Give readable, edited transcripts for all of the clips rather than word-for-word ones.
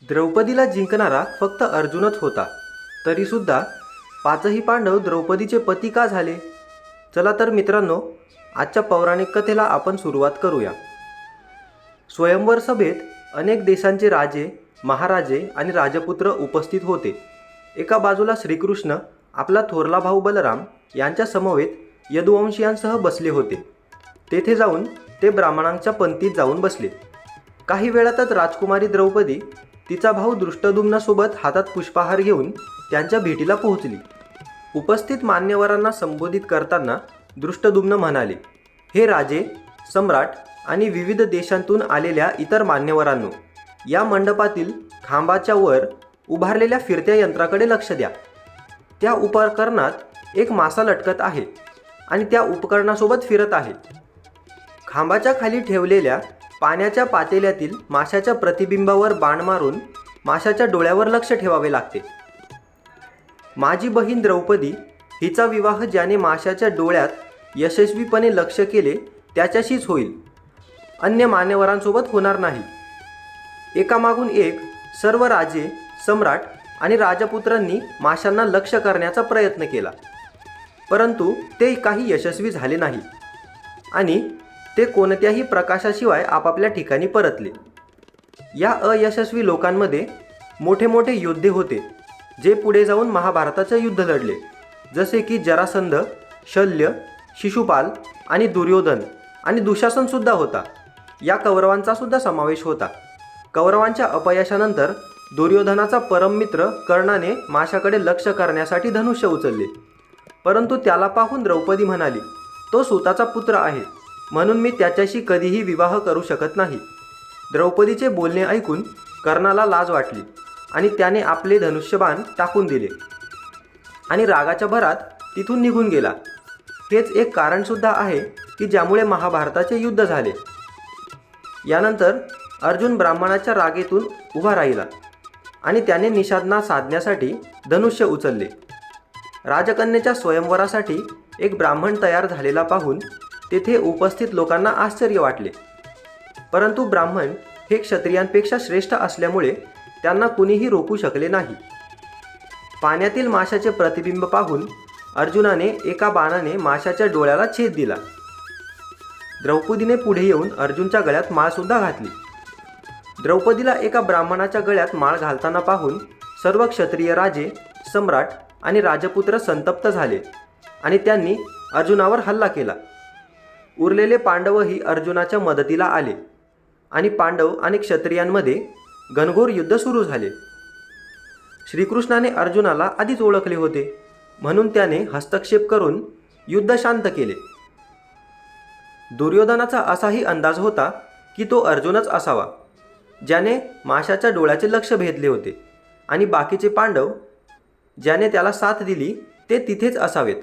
द्रौपदीला जिंकणारा फक्त अर्जुनच होता. तरीसुद्धा पाचही पांडव द्रौपदीचे पती का झाले? चला तर मित्रांनो, आजच्या पौराणिक कथेला आपण सुरुवात करूया. स्वयंवर सभेत अनेक देशांचे राजे, महाराजे आणि राजपुत्र उपस्थित होते. एका बाजूला श्रीकृष्ण आपला थोरला भाऊ बलराम यांच्या समवेत यदुवंशियांसह बसले होते. तेथे जाऊन ते ब्राह्मणांच्या पंक्तीत जाऊन बसले. काही वेळातच राजकुमारी द्रौपदी तिचा भाऊ दृष्टद्युम्नासोबत हातात पुष्पहार घेऊन त्यांच्या भेटीला पोहोचली. उपस्थित मान्यवरांना संबोधित करताना दृष्टद्युम्न म्हणाले, हे राजे, सम्राट आणि विविध देशांतून आलेल्या इतर मान्यवरांनो, या मंडपातील खांबाच्या वर उभारलेल्या फिरत्या यंत्राकडे लक्ष द्या. त्या उपकरणात एक मासा लटकत आहे आणि त्या उपकरणासोबत फिरत आहे. खांबाच्या खाली ठेवलेल्या पाण्याच्या पातेल्यातील माशाच्या प्रतिबिंबावर बाण मारून माशाच्या डोळ्यावर लक्ष ठेवावे लागते. माझी बहीण द्रौपदी हिचा विवाह ज्याने माशाच्या डोळ्यात यशस्वीपणे लक्ष केले त्याच्याशीच होईल, अन्य मान्यवरांसोबत होणार नाही. एकामागून एक सर्व राजे, सम्राट आणि राजपुत्रांनी माशांना लक्ष्य करण्याचा प्रयत्न केला, परंतु ते काही यशस्वी झाले नाही आणि ते कोणत्याही प्रकाशाशिवाय आपापल्या ठिकाणी परतले. या अयशस्वी लोकांमध्ये मोठे मोठे योद्धे होते, जे पुढे जाऊन महाभारताचे युद्ध लढले, जसे की जरासंध, शल्य, शिशुपाल आणि दुर्योधन आणि दुःशासनसुद्धा होता. या कौरवांचा सुद्धा समावेश होता. कौरवांच्या अपयशानंतर दुर्योधनाचा परममित्र कर्णाने माशाकडे लक्ष करण्यासाठी धनुष्य उचलले, परंतु त्याला पाहून द्रौपदी म्हणाली, तो सूताचा पुत्र आहे, म्हणून मी त्याच्याशी कधीही विवाह करू शकत नाही. द्रौपदीचे बोलणे ऐकून कर्णाला लाज वाटली आणि त्याने आपले धनुष्यबाण टाकून दिले आणि रागाच्या भरात तिथून निघून गेला. हेच एक कारणसुद्धा आहे की ज्यामुळे महाभारताचे युद्ध झाले. यानंतर अर्जुन ब्राह्मणाच्या रागेतून उभा राहिला आणि त्याने निषादना साधण्यासाठी धनुष्य उचलले. राजकन्येच्या स्वयंवरासाठी एक ब्राह्मण तयार झालेला पाहून तेथे उपस्थित लोकांना आश्चर्य वाटले, परंतु ब्राह्मण हे क्षत्रियांपेक्षा श्रेष्ठ असल्यामुळे त्यांना कुणीही रोखू शकले नाही. पाण्यातील माशाचे प्रतिबिंब पाहून अर्जुनाने एका बाणाने माशाच्या डोळ्याला छेद दिला. द्रौपदीने पुढे येऊन अर्जुनच्या गळ्यात माळसुद्धा घातली. द्रौपदीला एका ब्राह्मणाच्या गळ्यात माळ घालताना पाहून सर्व क्षत्रिय राजे, सम्राट आणि राजपुत्र संतप्त झाले आणि त्यांनी अर्जुनावर हल्ला केला. उरलेले पांडवही अर्जुनाच्या मदतीला आले आणि पांडव आणि क्षत्रियांमध्ये घनघोर युद्ध सुरू झाले. श्रीकृष्णाने अर्जुनाला आधीच ओळखले होते, म्हणून त्याने हस्तक्षेप करून युद्ध शांत केले. दुर्योधनाचा असाही अंदाज होता की तो अर्जुनच असावा, ज्याने माशाच्या डोळ्याचे लक्ष भेदले होते, आणि बाकीचे पांडव ज्याने त्याला साथ दिली ते तिथेच असावेत.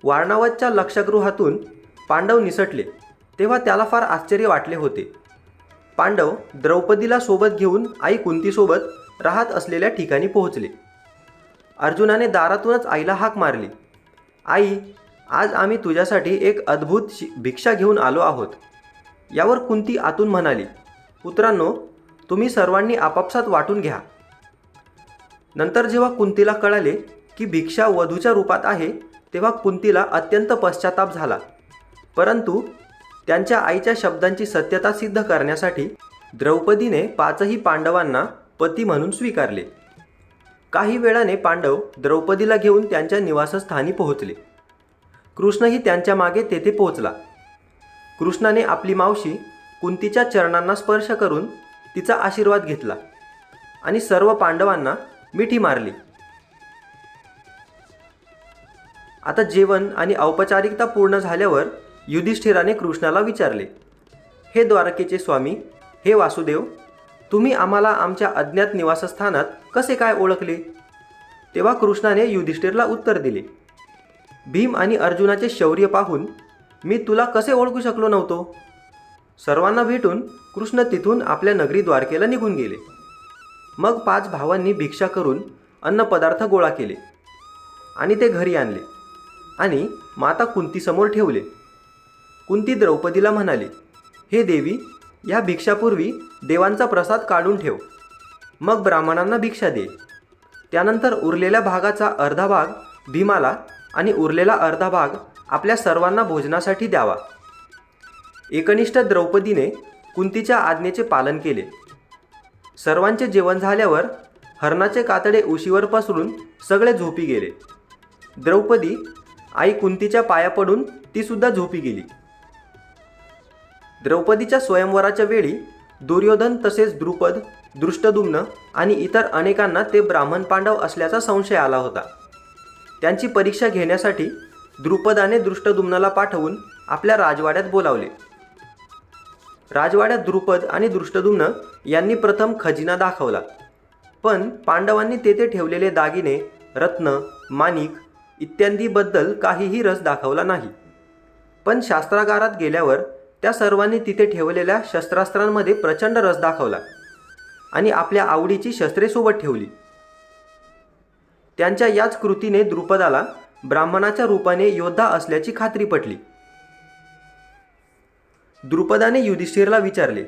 वारणावतच्या लक्षगृहातून पांडव निसटले तेव्हा त्याला फार आश्चर्य वाटले होते. पांडव द्रौपदीला सोबत घेऊन आई कुंतीसोबत राहत असलेल्या ठिकाणी पोहोचले. अर्जुनाने दारातूनच आईला हाक मारली, आई, आज आम्ही तुझ्यासाठी एक अद्भुत भिक्षा घेऊन आलो आहोत. यावर कुंती आतून म्हणाली, पुत्रांनो, तुम्ही सर्वांनी आपापसात वाटून घ्या. नंतर जेव्हा कुंतीला कळाले की भिक्षा वधूच्या रूपात आहे, तेव्हा कुंतीला अत्यंत पश्चाताप झाला, परंतु त्यांच्या आईच्या शब्दांची सत्यता सिद्ध करण्यासाठी द्रौपदीने पाचही पांडवांना पती म्हणून स्वीकारले. काही वेळाने पांडव द्रौपदीला घेऊन त्यांच्या निवासस्थानी पोहोचले. कृष्णही त्यांच्या मागे तेथे पोहोचला. कृष्णाने आपली मावशी कुंतीच्या चरणांना स्पर्श करून तिचा आशीर्वाद घेतला आणि सर्व पांडवांना मिठी मारली. आता जेवण आणि औपचारिकता पूर्ण झाल्यावर युधिष्ठिराने कृष्णाला विचारले, हे द्वारकेचे स्वामी, हे वासुदेव, तुम्ही आम्हाला आमच्या अज्ञात निवासस्थानात कसे काय ओळखले? तेव्हा कृष्णाने युधिष्ठिरला उत्तर दिले, भीम आणि अर्जुनाचे शौर्य पाहून मी तुला कसे ओळखू शकलो नव्हतो. सर्वांना भेटून कृष्ण तिथून आपल्या नगरी द्वारकेला निघून गेले. मग 5 भावांनी भिक्षा करून अन्नपदार्थ गोळा केले आणि ते घरी आणले आणि माता कुंतीसमोर ठेवले. कुंती द्रौपदीला म्हणाली, हे देवी, या भिक्षापूर्वी देवांचा प्रसाद काढून ठेव, मग ब्राह्मणांना भिक्षा दे. त्यानंतर उरलेल्या भागाचा अर्धा भाग भीमाला आणि उरलेला अर्धा भाग आपल्या सर्वांना भोजनासाठी द्यावा. एकनिष्ठ द्रौपदीने कुंतीच्या आज्ञेचे पालन केले. सर्वांचे जेवण झाल्यावर हरणाचे कातडे उशीवर पसरून सगळे झोपी गेले. द्रौपदी आई कुंतीच्या पाया पडून ती सुद्धा झोपी गेली. द्रौपदीच्या स्वयंवराच्या वेळी दुर्योधन तसेच द्रुपद, दृष्टद्युम्न आणि इतर अनेकांना ते ब्राह्मण पांडव असल्याचा संशय आला होता. त्यांची परीक्षा घेण्यासाठी द्रुपदाने दृष्टद्युम्नला पाठवून आपल्या राजवाड्यात बोलावले. राजवाड्यात द्रुपद आणि दृष्टद्युम्न यांनी प्रथम खजिना दाखवला, पण पांडवांनी तेथे ठेवलेले दागिने, रत्न, माणिक इत्यादीबद्दल काहीही रस दाखवला नाही. पण शास्त्रागारात गेल्यावर त्या सर्वांनी तिथे ठेवलेल्या शस्त्रास्त्रांमध्ये प्रचंड रस दाखवला आणि आपल्या आवडीची शस्त्रे सोबत ठेवली. त्यांच्या याच कृतीने द्रुपदाला ब्राह्मणाच्या रूपाने योद्धा असल्याची खात्री पटली. द्रुपदाने युधिष्ठिरला विचारले,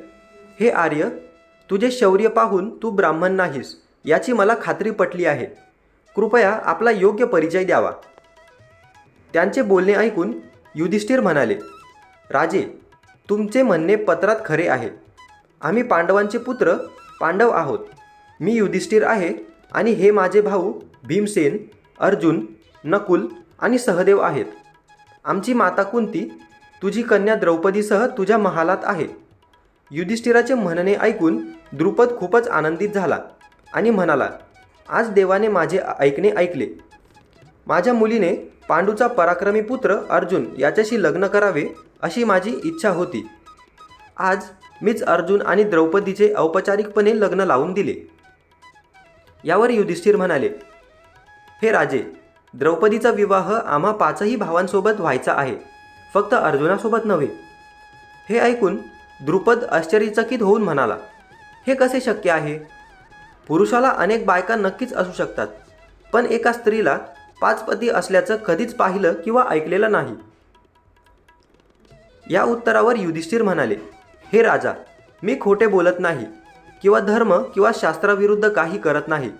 हे आर्य, तुझे शौर्य पाहून तू ब्राह्मण नाहीस याची मला खात्री पटली आहे. कृपया आपला योग्य परिचय द्यावा. त्यांचे बोलणे ऐकून युधिष्ठिर म्हणाले, राजे, तुमचे म्हणणे पत्रात खरे आहे. आम्ही पांडवांचे पुत्र पांडव आहोत. मी युधिष्ठिर आहे आणि हे माझे भाऊ भीमसेन, अर्जुन, नकुल आणि सहदेव आहेत. आमची माता कुंती तुझी कन्या द्रौपदीसह तुझ्या महालात आहे. युधिष्ठिराचे म्हणणे ऐकून द्रुपद खूपच आनंदित झाला आणि म्हणाला, आज देवाने माझे ऐकणे ऐकले. माझ्या मुलीने पांडूचा पराक्रमी पुत्र अर्जुन याच्याशी लग्न करावे अशी माझी इच्छा होती. आज मीच अर्जुन आणि द्रौपदीचे औपचारिकपणे लग्न लावून दिले. यावर युधिष्ठिर म्हणाले, हे राजे, द्रौपदीचा विवाह आम्हा पाचही भावांसोबत व्हायचा आहे, फक्त अर्जुनासोबत नव्हे. हे ऐकून द्रुपद आश्चर्यचकित होऊन म्हणाला, हे कसे शक्य आहे? पुरुषाला अनेक बायका नक्कीच असू शकतात, पण एका स्त्रीला 5 पती असल्याचं कधीच पाहिलं किंवा ऐकलेलं नाही. या उत्तरावर युधिष्ठिर म्हणाले, हे राजा, मी खोटे बोलत नाही किंवा धर्म किंवा शास्त्राविरुद्ध काही करत नाही.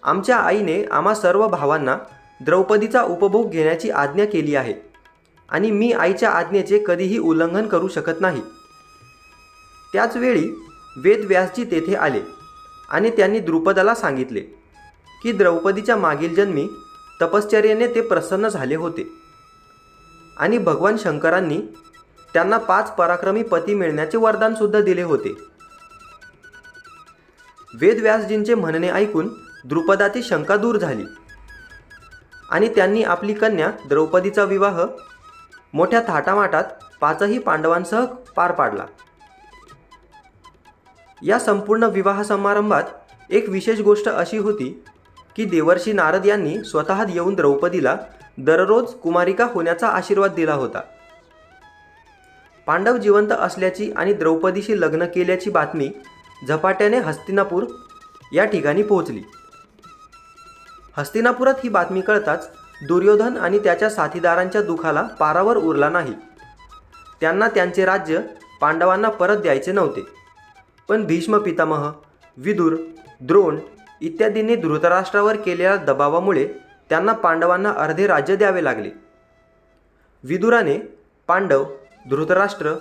आमच्या आईने आम्हा सर्व भावांना द्रौपदीचा उपभोग घेण्याची आज्ञा केली आहे आणि मी आईच्या आज्ञेचे कधीही उल्लंघन करू शकत नाही. त्याचवेळी वेदव्यासजी तेथे आले आणि त्यांनी द्रुपदाला सांगितले की द्रौपदीच्या मागील जन्मी तपश्चर्येने ते प्रसन्न झाले होते आणि भगवान शंकरांनी त्यांना 5 पराक्रमी पती मिळण्याचे वरदानसुद्धा दिले होते. वेदव्यासजींचे म्हणणे ऐकून द्रुपदाची शंका दूर झाली आणि त्यांनी आपली कन्या द्रौपदीचा विवाह मोठ्या थाटामाटात 5ही पांडवांसह पार पाडला. या संपूर्ण विवाह समारंभात एक विशेष गोष्ट अशी होती की देवर्षी नारद यांनी स्वतः येऊन द्रौपदीला दररोज कुमारिका होण्याचा आशीर्वाद दिला होता. पांडव जिवंत असल्याची आणि द्रौपदीशी लग्न केल्याची बातमी झपाट्याने हस्तिनापूर या ठिकाणी पोहोचली. हस्तिनापुरात ही बातमी कळताच दुर्योधन आणि त्याच्या साथीदारांच्या दुखाला पारावर उरला नाही. त्यांना त्यांचे राज्य पांडवांना परत द्यायचे नव्हते, पण भीष्म पितामह, विदुर, द्रोण इत्यादींनी धृतराष्ट्रावर केलेल्या दबावामुळे त्यांना पांडवांना अर्धे राज्य द्यावे लागले. विदुराने पांडव, धृतराष्ट्र,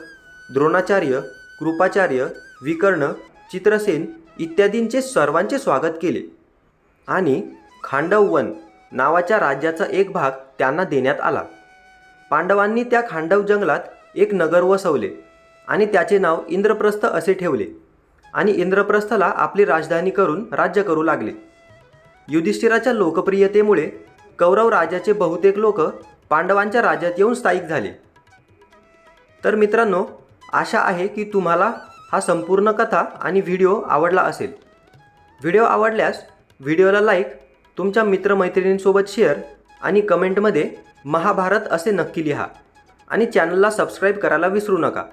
द्रोणाचार्य, कृपाचार्य, विकर्ण, चित्रसेन इत्यादींचे सर्वांचे स्वागत केले आणि खांडववन नावाच्या राज्याचा एक भाग त्यांना देण्यात आला. पांडवांनी त्या खांडव जंगलात एक नगर वसवले आणि त्याचे नाव इंद्रप्रस्थ असे ठेवले आणि इंद्रप्रस्थला आपली राजधानी करून राज्य करू लागले. युधिष्ठिराच्या लोकप्रियतेमुळे कौरव राज्याचे बहुतेक लोक पांडवांच्या राज्यात येऊन स्थायिक झाले. तर मित्रांनो, आशा आहे की तुम्हाला हा संपूर्ण कथा आणि व्हिडिओ आवडला असेल. व्हिडिओ आवडल्यास व्हिडिओला लाईक, तुमच्या मित्रमैत्रिणींसोबत शेअर आणि कमेंटमध्ये महाभारत असे नक्की लिहा आणि चॅनलला सबस्क्राईब करायला विसरू नका,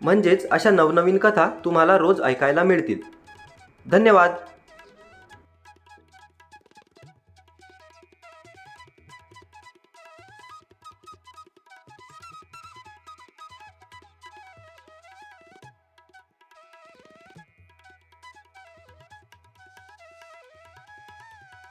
म्हणजेच अशा नवनवीन कथा तुम्हाला रोज ऐकायला मिळतील. धन्यवाद.